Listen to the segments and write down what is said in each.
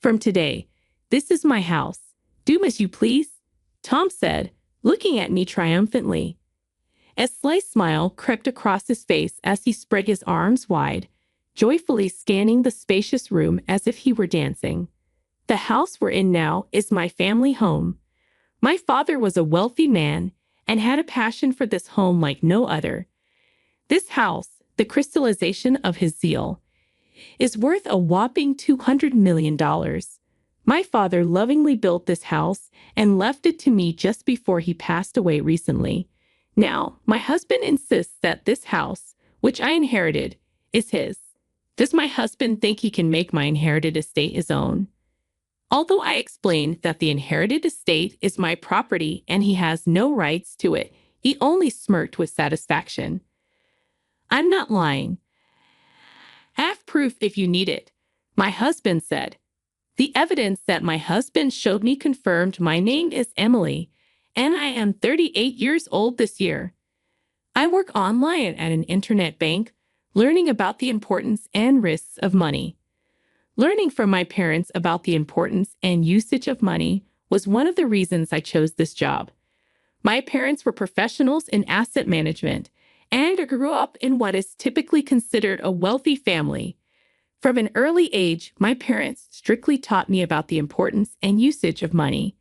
From today, this is my house. Do as you please, Tom said, looking at me triumphantly. A slight smile crept across his face as he spread his arms wide, joyfully scanning the spacious room as if he were dancing. The house we're in now is my family home. My father was a wealthy man and had a passion for this home like no other. This house, the crystallization of his zeal, is worth a whopping $200 million. My father lovingly built this house and left it to me just before he passed away recently. Now, my husband insists that this house, which I inherited, is his. Does my husband think he can make my inherited estate his own? Although I explained that the inherited estate is my property and he has no rights to it, he only smirked with satisfaction. I'm not lying. Have proof if you need it, my husband said. The evidence that my husband showed me confirmed my name is Emily, and I am 38 years old this year. I work online at an internet bank, learning about the importance and risks of money. Learning from my parents about the importance and usage of money was one of the reasons I chose this job. My parents were professionals in asset management, and I grew up in what is typically considered a wealthy family. From an early age, my parents strictly taught me about the importance and usage of money.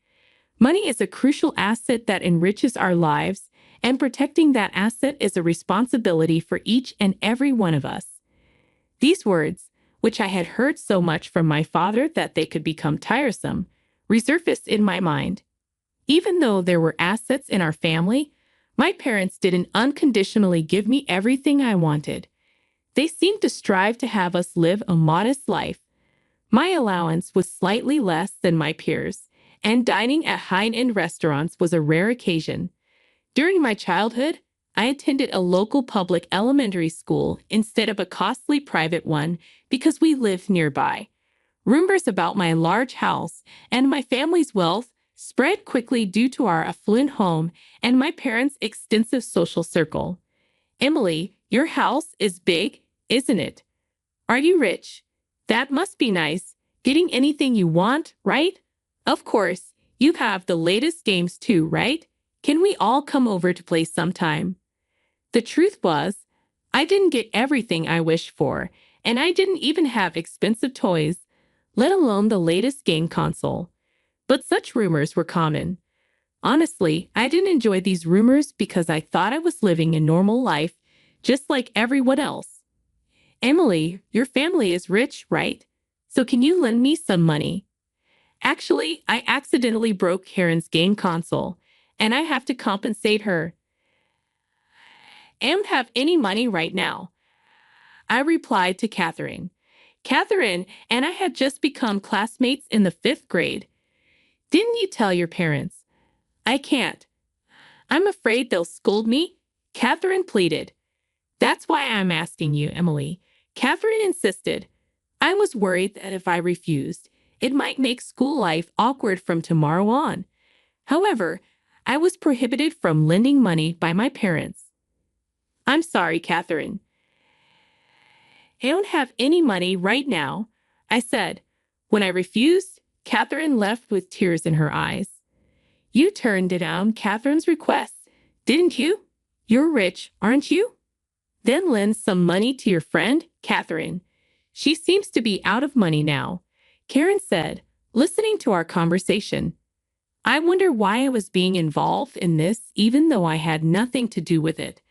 Money is a crucial asset that enriches our lives, and protecting that asset is a responsibility for each and every one of us. These words, which I had heard so much from my father that they could become tiresome, resurfaced in my mind. Even though there were assets in our family, my parents didn't unconditionally give me everything I wanted. They seemed to strive to have us live a modest life. My allowance was slightly less than my peers, and dining at high-end restaurants was a rare occasion. During my childhood, I attended a local public elementary school instead of a costly private one because we lived nearby. Rumors about my large house and my family's wealth spread quickly due to our affluent home and my parents' extensive social circle. Emily, your house is big, isn't it? Are you rich? That must be nice. Getting anything you want, right? Of course, you have the latest games too, right? Can we all come over to play sometime? The truth was, I didn't get everything I wished for, and I didn't even have expensive toys, let alone the latest game console. But such rumors were common. Honestly, I didn't enjoy these rumors because I thought I was living a normal life, just like everyone else. Emily, your family is rich, right? So can you lend me some money? Actually, I accidentally broke Karen's game console, and I have to compensate her. I don't have any money right now, I replied to Catherine. Catherine and I had just become classmates in the 5th grade. Didn't you tell your parents? I can't. I'm afraid they'll scold me, Catherine pleaded. That's why I'm asking you, Emily, Catherine insisted. I was worried that if I refused, it might make school life awkward from tomorrow on. However, I was prohibited from lending money by my parents. I'm sorry, Catherine. I don't have any money right now, I said. When I refused, Catherine left with tears in her eyes. You turned down Catherine's request, didn't you? You're rich, aren't you? Then lend some money to your friend, Catherine. She seems to be out of money now, Karen said, listening to our conversation. I wonder why I was being involved in this even though I had nothing to do with it.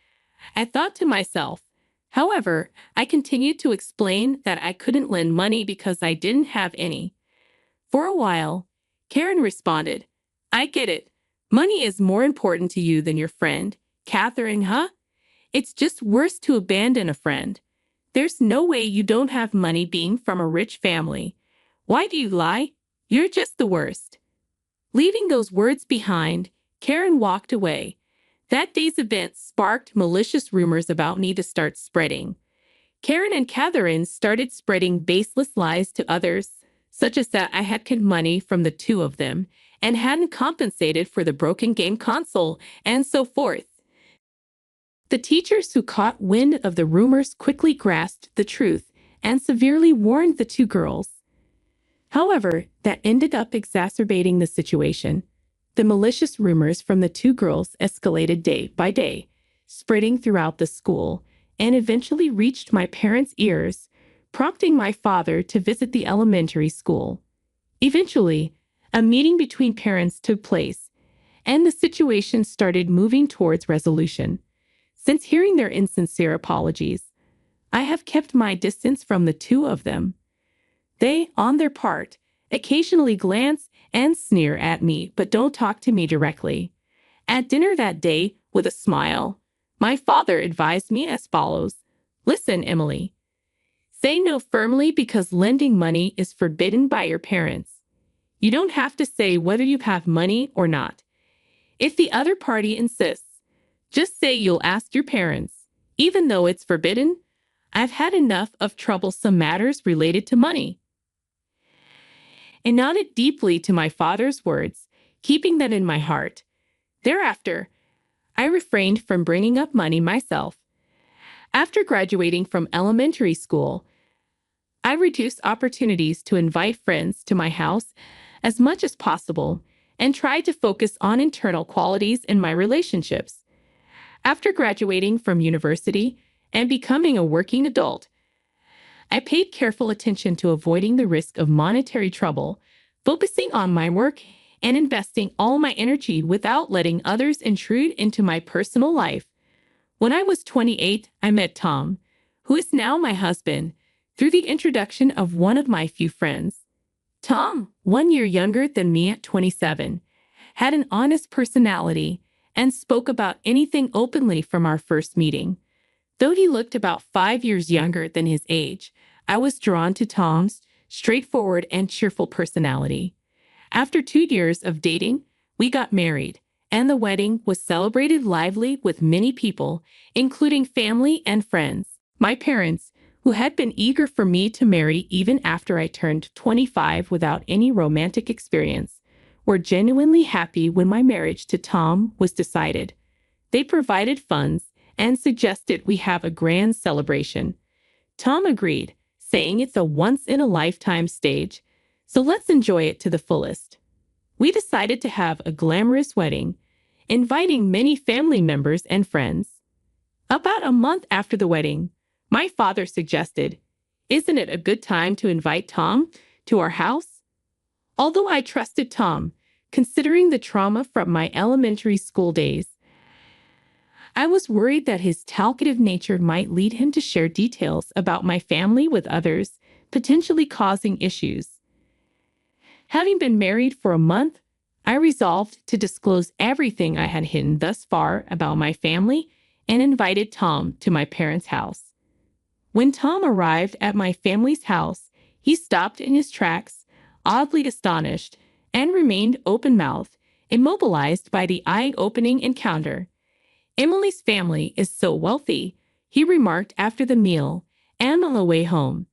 I thought to myself. However, I continued to explain that I couldn't lend money because I didn't have any. For a while, Karen responded, I get it. Money is more important to you than your friend, Catherine, huh? It's just worse to abandon a friend. There's no way you don't have money being from a rich family. Why do you lie? You're just the worst. Leaving those words behind, Karen walked away. That day's event sparked malicious rumors about me to start spreading. Karen and Catherine started spreading baseless lies to others, such as that I had hid money from the two of them and hadn't compensated for the broken game console, and so forth. The teachers who caught wind of the rumors quickly grasped the truth and severely warned the two girls. However, that ended up exacerbating the situation. The malicious rumors from the two girls escalated day by day, spreading throughout the school, and eventually reached my parents' ears, prompting my father to visit the elementary school. Eventually, a meeting between parents took place, and the situation started moving towards resolution. Since hearing their insincere apologies, I have kept my distance from the two of them. They, on their part, occasionally glance and sneer at me but don't talk to me directly. At dinner that day, with a smile, my father advised me as follows. Listen, Emily. Say no firmly because lending money is forbidden by your parents. You don't have to say whether you have money or not. If the other party insists, just say you'll ask your parents. Even though it's forbidden, I've had enough of troublesome matters related to money. And nodded deeply to my father's words, keeping them in my heart. Thereafter, I refrained from bringing up money myself. After graduating from elementary school, I reduced opportunities to invite friends to my house as much as possible and tried to focus on internal qualities in my relationships. After graduating from university and becoming a working adult, I paid careful attention to avoiding the risk of monetary trouble, focusing on my work and investing all my energy without letting others intrude into my personal life. When I was 28, I met Tom, who is now my husband, through the introduction of one of my few friends. Tom, 1 year younger than me at 27, had an honest personality and spoke about anything openly from our first meeting. Though he looked about 5 years younger than his age, I was drawn to Tom's straightforward and cheerful personality. After 2 years of dating, we got married, and the wedding was celebrated lively with many people, including family and friends. My parents, who had been eager for me to marry even after I turned 25 without any romantic experience, were genuinely happy when my marriage to Tom was decided. They provided funds and suggested we have a grand celebration. Tom agreed, saying it's a once-in-a-lifetime stage, so let's enjoy it to the fullest. We decided to have a glamorous wedding, inviting many family members and friends. About a month after the wedding, my father suggested, "Isn't it a good time to invite Tom to our house?" Although I trusted Tom, considering the trauma from my elementary school days, I was worried that his talkative nature might lead him to share details about my family with others, potentially causing issues. Having been married for a month, I resolved to disclose everything I had hidden thus far about my family and invited Tom to my parents' house. When Tom arrived at my family's house, he stopped in his tracks, oddly astonished, and remained open-mouthed, immobilized by the eye-opening encounter. "Emily's family is so wealthy," he remarked after the meal and on the way home.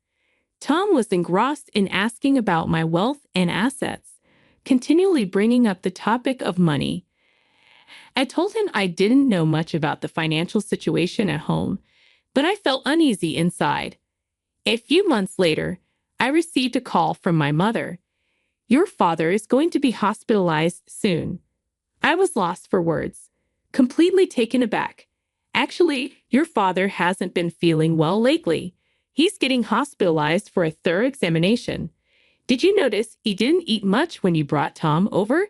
Tom was engrossed in asking about my wealth and assets, continually bringing up the topic of money. I told him I didn't know much about the financial situation at home, but I felt uneasy inside. A few months later, I received a call from my mother. "Your father is going to be hospitalized soon." I was lost for words, completely taken aback. "Actually, your father hasn't been feeling well lately. He's getting hospitalized for a thorough examination. Did you notice he didn't eat much when you brought Tom over?"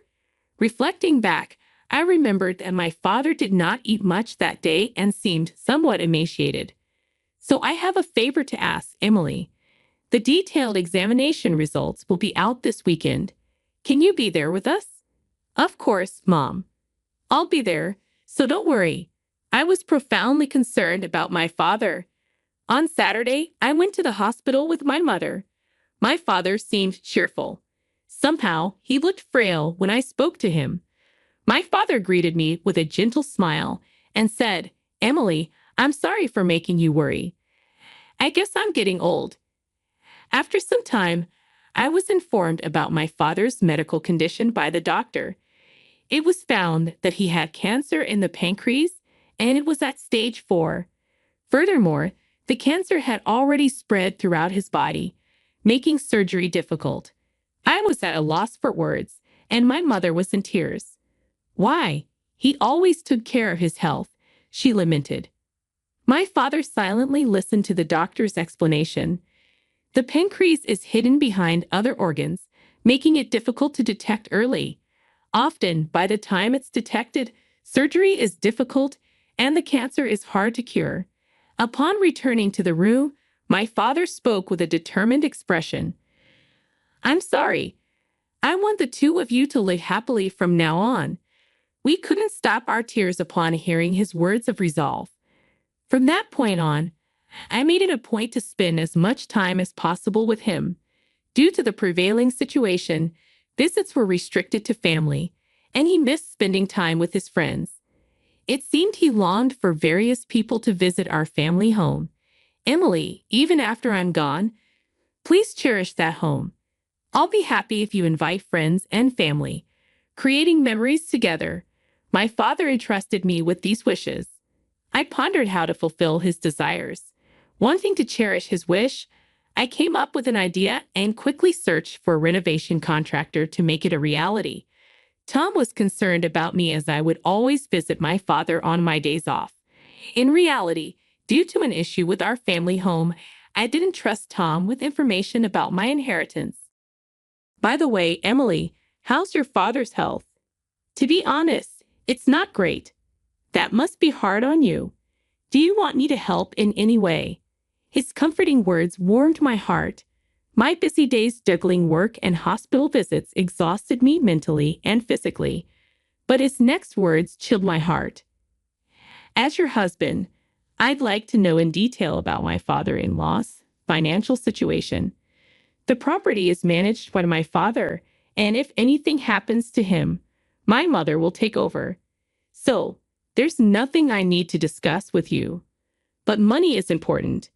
Reflecting back, I remembered that my father did not eat much that day and seemed somewhat emaciated. "So I have a favor to ask, Emily. The detailed examination results will be out this weekend. Can you be there with us?" "Of course, Mom. I'll be there, so don't worry." I was profoundly concerned about my father. On Saturday, I went to the hospital with my mother. My father seemed cheerful. Somehow, he looked frail when I spoke to him. My father greeted me with a gentle smile and said, "Emily, I'm sorry for making you worry. I guess I'm getting old." After some time, I was informed about my father's medical condition by the doctor. It was found that he had cancer in the pancreas, and it was at stage 4. Furthermore, the cancer had already spread throughout his body, making surgery difficult. I was at a loss for words, and my mother was in tears. Why? He always took care of his health, she lamented. My father silently listened to the doctor's explanation. The pancreas is hidden behind other organs, making it difficult to detect early. Often, by the time it's detected, surgery is difficult and the cancer is hard to cure. Upon returning to the room, my father spoke with a determined expression. I'm sorry. I want the two of you to live happily from now on. We couldn't stop our tears upon hearing his words of resolve. From that point on, I made it a point to spend as much time as possible with him. Due to the prevailing situation, visits were restricted to family, and he missed spending time with his friends. It seemed he longed for various people to visit our family home. Emily, even after I'm gone, please cherish that home. I'll be happy if you invite friends and family, creating memories together. My father entrusted me with these wishes. I pondered how to fulfill his desires. Wanting to cherish his wish, I came up with an idea and quickly searched for a renovation contractor to make it a reality. Tom was concerned about me as I would always visit my father on my days off. In reality, due to an issue with our family home, I didn't trust Tom with information about my inheritance. By the way, Emily, how's your father's health? To be honest, it's not great. That must be hard on you. Do you want me to help in any way? His comforting words warmed my heart. My busy days juggling work and hospital visits exhausted me mentally and physically, but his next words chilled my heart. As your husband, I'd like to know in detail about my father-in-law's financial situation. The property is managed by my father, and if anything happens to him, my mother will take over. So, there's nothing I need to discuss with you. But money is important.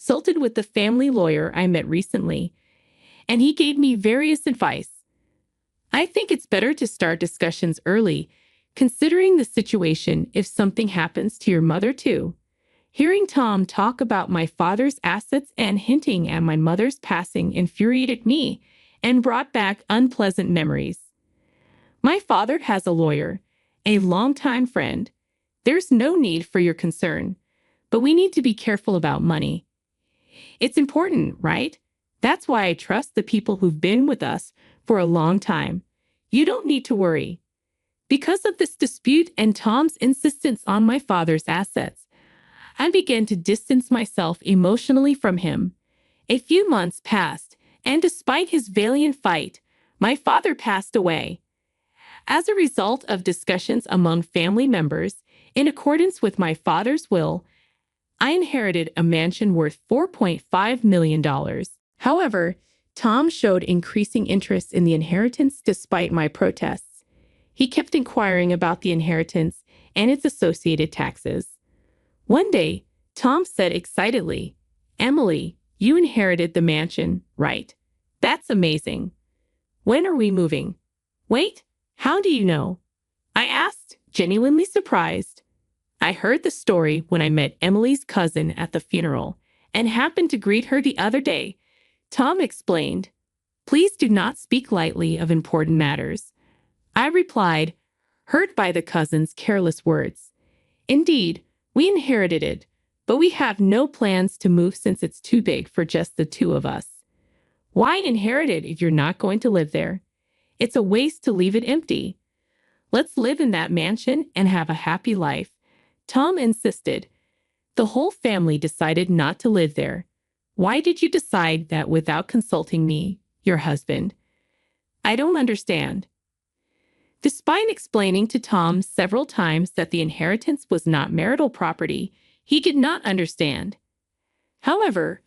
Consulted with the family lawyer I met recently, and he gave me various advice. I think it's better to start discussions early, considering the situation if something happens to your mother too. Hearing Tom talk about my father's assets and hinting at my mother's passing infuriated me and brought back unpleasant memories. My father has a lawyer, a longtime friend. There's no need for your concern, but we need to be careful about money. It's important, right? That's why I trust the people who've been with us for a long time. You don't need to worry. Because of this dispute and Tom's insistence on my father's assets, I began to distance myself emotionally from him. A few months passed, and despite his valiant fight, my father passed away. As a result of discussions among family members, in accordance with my father's will, I inherited a mansion worth $4.5 million. However, Tom showed increasing interest in the inheritance despite my protests. He kept inquiring about the inheritance and its associated taxes. One day, Tom said excitedly, Emily, you inherited the mansion, right? That's amazing. When are we moving? Wait, how do you know? I asked, genuinely surprised. I heard the story when I met Emily's cousin at the funeral and happened to greet her the other day. Tom explained, please do not speak lightly of important matters. I replied, hurt by the cousin's careless words. Indeed, we inherited it, but we have no plans to move since it's too big for just the two of us. Why inherit it if you're not going to live there? It's a waste to leave it empty. Let's live in that mansion and have a happy life. Tom insisted. The whole family decided not to live there. Why did you decide that without consulting me, your husband? I don't understand. Despite explaining to Tom several times that the inheritance was not marital property, he could not understand. However,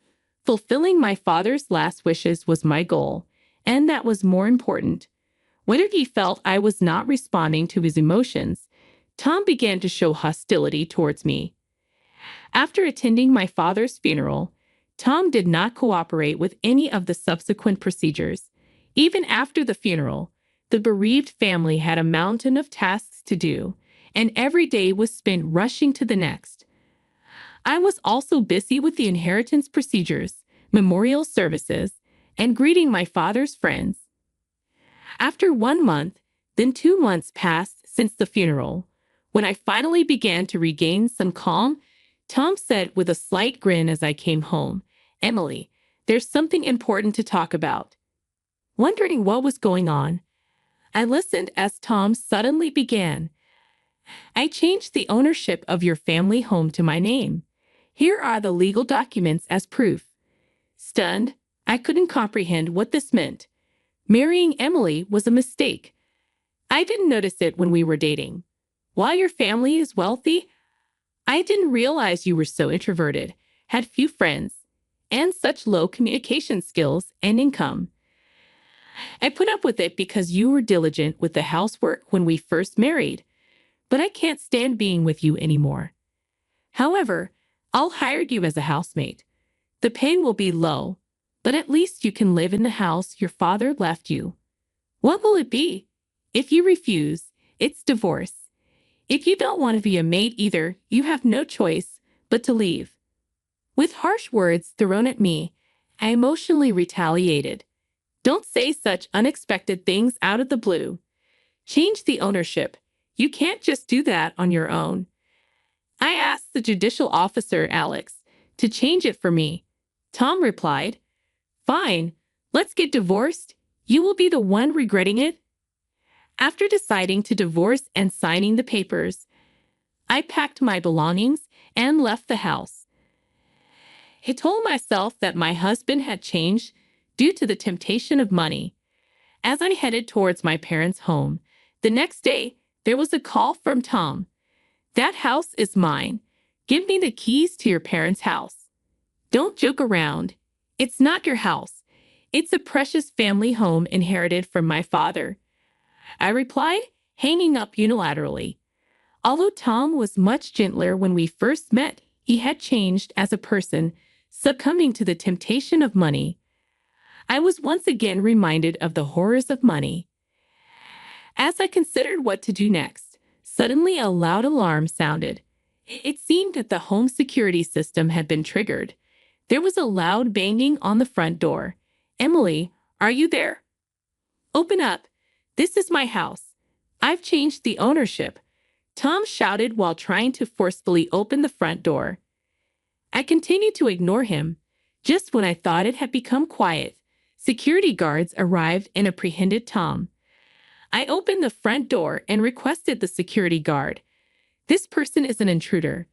fulfilling my father's last wishes was my goal, and that was more important. Whether he felt I was not responding to his emotions, Tom began to show hostility towards me. After attending my father's funeral, Tom did not cooperate with any of the subsequent procedures. Even after the funeral, the bereaved family had a mountain of tasks to do, and every day was spent rushing to the next. I was also busy with the inheritance procedures, memorial services, and greeting my father's friends. After 1 month, then 2 months passed since the funeral. When I finally began to regain some calm, Tom said with a slight grin as I came home, "Emily, there's something important to talk about." Wondering what was going on, I listened as Tom suddenly began. "I changed the ownership of your family home to my name. Here are the legal documents as proof." Stunned, I couldn't comprehend what this meant. Marrying Emily was a mistake. I didn't notice it when we were dating. While your family is wealthy, I didn't realize you were so introverted, had few friends, and such low communication skills and income. I put up with it because you were diligent with the housework when we first married, but I can't stand being with you anymore. However, I'll hire you as a housemate. The pay will be low, but at least you can live in the house your father left you. What will it be? If you refuse, it's divorce. If you don't want to be a maid either, you have no choice but to leave." With harsh words thrown at me, I emotionally retaliated. "Don't say such unexpected things out of the blue. Change the ownership. You can't just do that on your own." I asked the judicial officer, Alex, to change it for me. Tom replied, "Fine, let's get divorced. You will be the one regretting it." After deciding to divorce and signing the papers, I packed my belongings and left the house. I told myself that my husband had changed due to the temptation of money. As I headed towards my parents' home, the next day, there was a call from Tom. "That house is mine. Give me the keys to your parents' house. Don't joke around. It's not your house. It's a precious family home inherited from my father," I replied, hanging up unilaterally. Although Tom was much gentler when we first met, he had changed as a person, succumbing to the temptation of money. I was once again reminded of the horrors of money. As I considered what to do next, suddenly a loud alarm sounded. It seemed that the home security system had been triggered. There was a loud banging on the front door. "Emily, are you there? Open up. This is my house. I've changed the ownership," Tom shouted while trying to forcefully open the front door. I continued to ignore him. Just when I thought it had become quiet, security guards arrived and apprehended Tom. I opened the front door and requested the security guard, "This person is an intruder.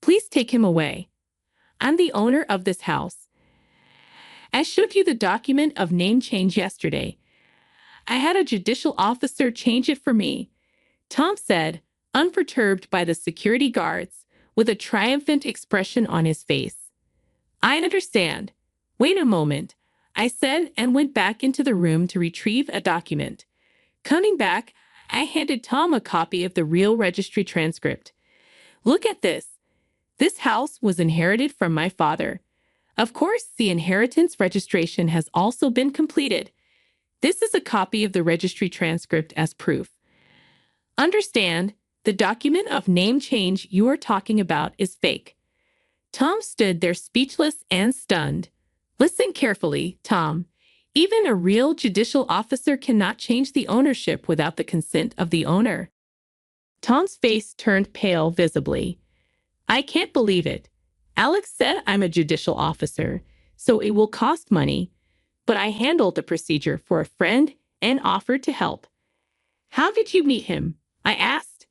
Please take him away. I'm the owner of this house. I showed you the document of name change yesterday. I had a judicial officer change it for me," Tom said, unperturbed by the security guards, with a triumphant expression on his face. "I understand. Wait a moment," I said and went back into the room to retrieve a document. Coming back, I handed Tom a copy of the real registry transcript. "Look at this. This house was inherited from my father. Of course, the inheritance registration has also been completed. This is a copy of the registry transcript as proof. Understand, the document of name change you are talking about is fake." Tom stood there speechless and stunned. "Listen carefully, Tom. Even a real judicial officer cannot change the ownership without the consent of the owner." Tom's face turned pale visibly. "I can't believe it. Alex said I'm a judicial officer, so it will cost money, but I handled the procedure for a friend and offered to help." "How did you meet him?" I asked.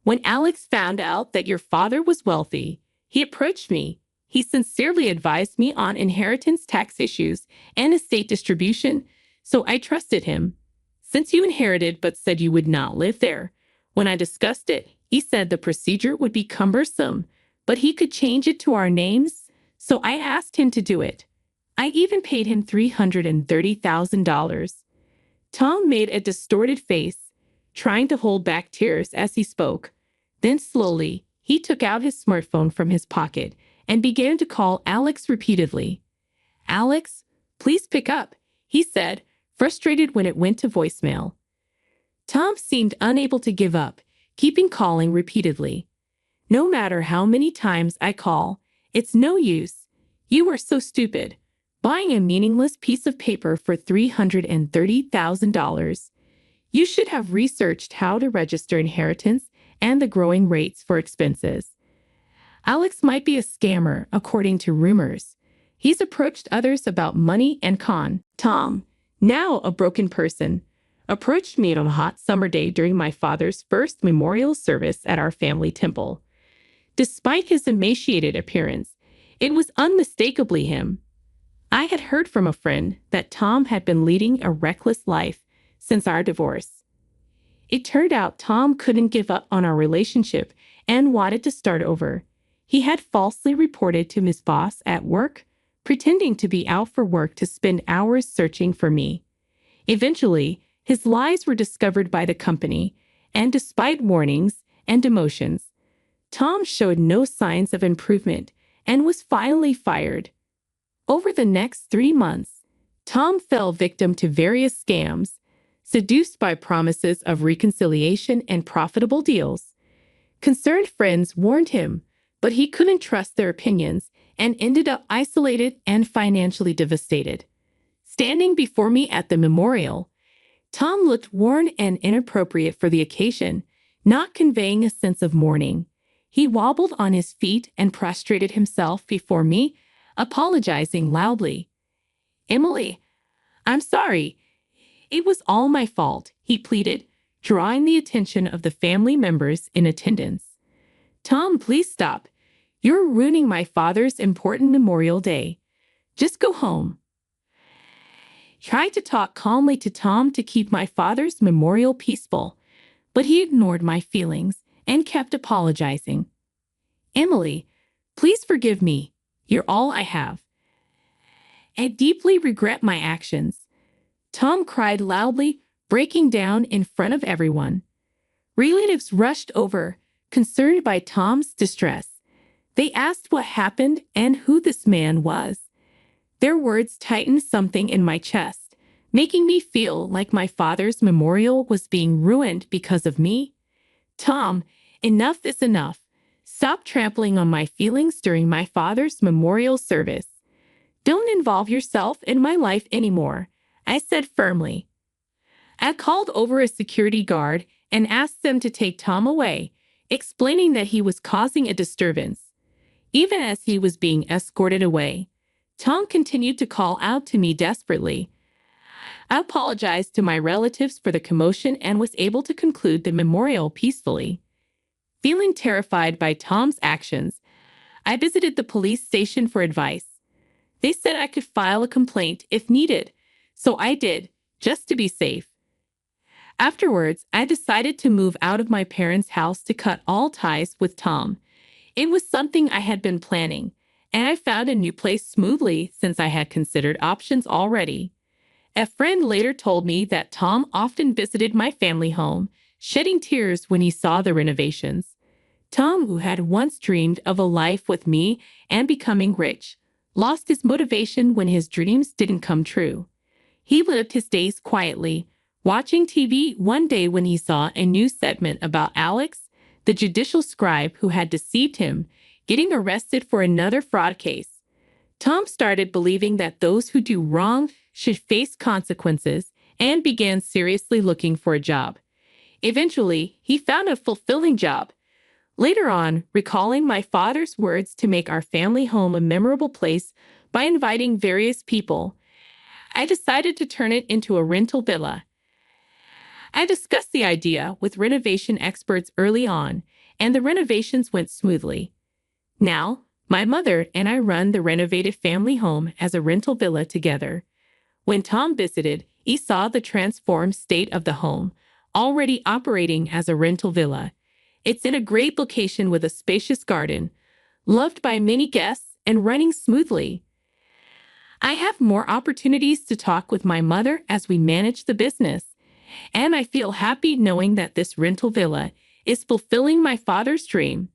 "When Alex found out that your father was wealthy, he approached me. He sincerely advised me on inheritance tax issues and estate distribution, so I trusted him. Since you inherited but said you would not live there, when I discussed it, he said the procedure would be cumbersome, but he could change it to our names, so I asked him to do it. I even paid him $330,000. Tom made a distorted face, trying to hold back tears as he spoke. Then slowly, he took out his smartphone from his pocket and began to call Alex repeatedly. "Alex, please pick up," he said, frustrated when it went to voicemail. Tom seemed unable to give up, keeping calling repeatedly. "No matter how many times I call, it's no use. You are so stupid. buying a meaningless piece of paper for $330,000. You should have researched how to register inheritance and the growing rates for expenses. Alex might be a scammer, according to rumors. He's approached others about money and con. Tom, now a broken person, approached me on a hot summer day during my father's first memorial service at our family temple. Despite his emaciated appearance, it was unmistakably him. I had heard from a friend that Tom had been leading a reckless life since our divorce. It turned out Tom couldn't give up on our relationship and wanted to start over. He had falsely reported to his boss at work, pretending to be out for work to spend hours searching for me. Eventually, his lies were discovered by the company, and despite warnings and demotions, Tom showed no signs of improvement and was finally fired. Over the next 3 months, Tom fell victim to various scams, seduced by promises of reconciliation and profitable deals. Concerned friends warned him, but he couldn't trust their opinions and ended up isolated and financially devastated. Standing before me at the memorial, Tom looked worn and inappropriate for the occasion, not conveying a sense of mourning. He wobbled on his feet and prostrated himself before me, apologizing loudly. "Emily, I'm sorry. It was all my fault," he pleaded, drawing the attention of the family members in attendance. "Tom, please stop. You're ruining my father's important Memorial Day. Just go home." Tried to talk calmly to Tom to keep my father's memorial peaceful, but he ignored my feelings and kept apologizing. "Emily, please forgive me. You're all I have. I deeply regret my actions." Tom cried loudly, breaking down in front of everyone. Relatives rushed over, concerned by Tom's distress. They asked what happened and who this man was. Their words tightened something in my chest, making me feel like my father's memorial was being ruined because of me. "Tom, enough is enough. Stop trampling on my feelings during my father's memorial service. Don't involve yourself in my life anymore," I said firmly. I called over a security guard and asked them to take Tom away, explaining that he was causing a disturbance. Even as he was being escorted away, Tom continued to call out to me desperately. I apologized to my relatives for the commotion and was able to conclude the memorial peacefully. Feeling terrified by Tom's actions, I visited the police station for advice. They said I could file a complaint if needed, so I did, just to be safe. Afterwards, I decided to move out of my parents' house to cut all ties with Tom. It was something I had been planning, and I found a new place smoothly since I had considered options already. A friend later told me that Tom often visited my family home, shedding tears when he saw the renovations. Tom, who had once dreamed of a life with me and becoming rich, lost his motivation when his dreams didn't come true. He lived his days quietly, watching TV one day when he saw a news segment about Alex, the judicial scribe who had deceived him, getting arrested for another fraud case. Tom started believing that those who do wrong should face consequences and began seriously looking for a job. Eventually, he found a fulfilling job. Later on, recalling my father's words to make our family home a memorable place by inviting various people, I decided to turn it into a rental villa. I discussed the idea with renovation experts early on, and the renovations went smoothly. Now, my mother and I run the renovated family home as a rental villa together. When Tom visited, he saw the transformed state of the home, already operating as a rental villa. It's in a great location with a spacious garden, loved by many guests and running smoothly. I have more opportunities to talk with my mother as we manage the business, and I feel happy knowing that this rental villa is fulfilling my father's dream.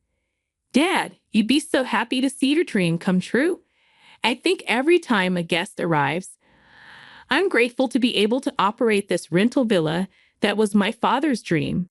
Dad, you'd be so happy to see your dream come true. I think every time a guest arrives, I'm grateful to be able to operate this rental villa that was my father's dream.